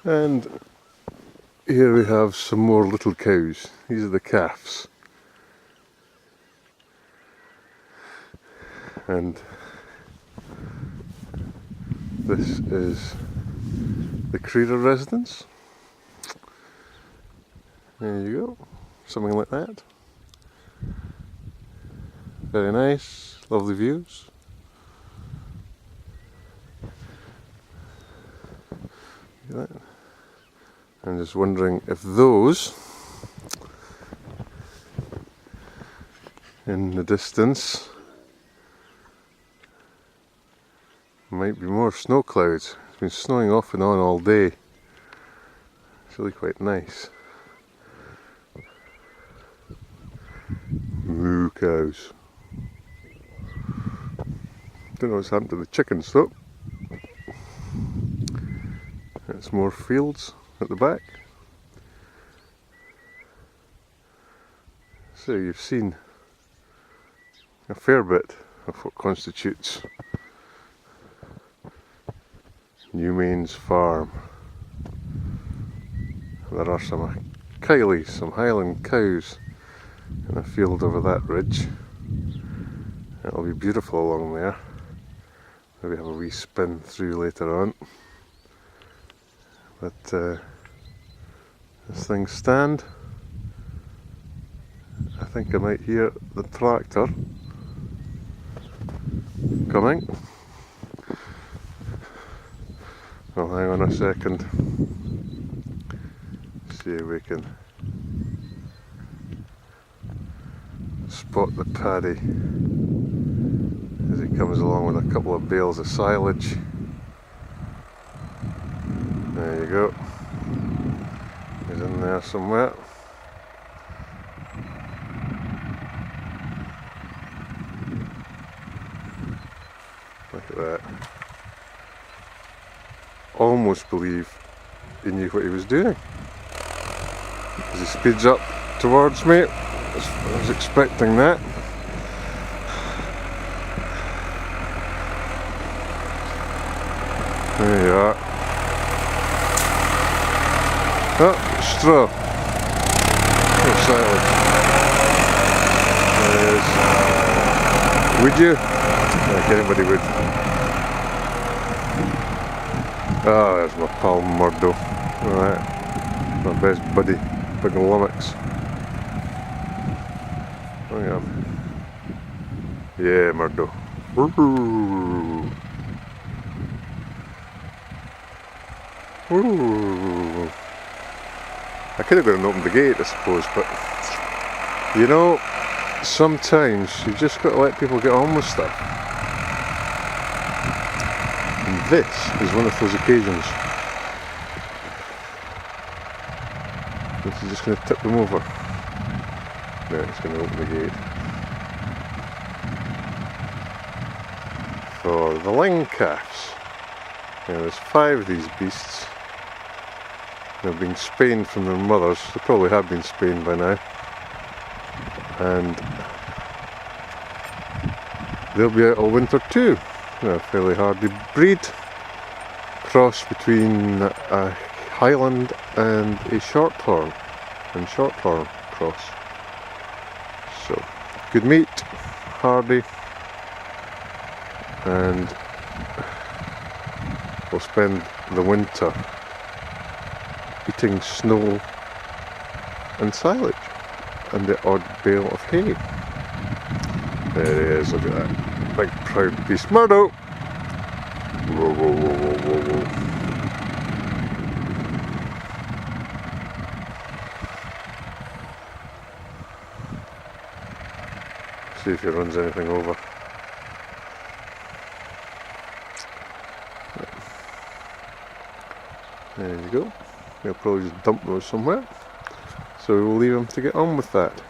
And here we have some more little cows. These are the calves. And this is the Crerar residence. There you go, something like that. Very nice, lovely views. Look at that. I'm just wondering if those in the distance might be more snow clouds. It's been snowing off and on all day. It's really quite nice. Moo cows. Don't know what's happened to the chickens though. It's more fields at the back. So you've seen a fair bit of what constitutes Newmains Farm. There are some Kylies, some Highland cows in a field over that ridge. It'll be beautiful along there. Maybe have a wee spin through later on. But as things stand, I think I might hear the tractor coming. Well, hang on a second. See if we can spot the paddy as he comes along with a couple of bales of silage. There you go. He's in there somewhere. Look at that. Almost believe he knew what he was doing. As he speeds up towards me, I was expecting that. There you are. Oh, straw. Oh, silage. There it is. Would you? Like anybody would. Ah, there's my pal Murdo. Alright. My best buddy, Big Lummox. Oh yeah. Yeah, Murdo. Woo-hoo. Woo. I could have gone and opened the gate, I suppose, but you know, sometimes you just got to let people get on with stuff. And this is one of those occasions. This is just going to tip them over. No, it's going to open the gate. For the ling calves. Now there's 5 of these beasts. They've been spayed from their mothers. They probably have been spayed by now. And they'll be out all winter too. They're a fairly hardy breed. Cross between a Highland and a Shorthorn. And Shorthorn cross. So, good meat, hardy, and we'll spend the winter eating snow and silage and the odd bale of hay. There he is, look at that big proud beast. Murdo! Whoa, whoa, whoa, whoa, whoa, whoa. See if he runs anything over. There you go. He'll probably just dump those somewhere. So we'll leave him to get on with that.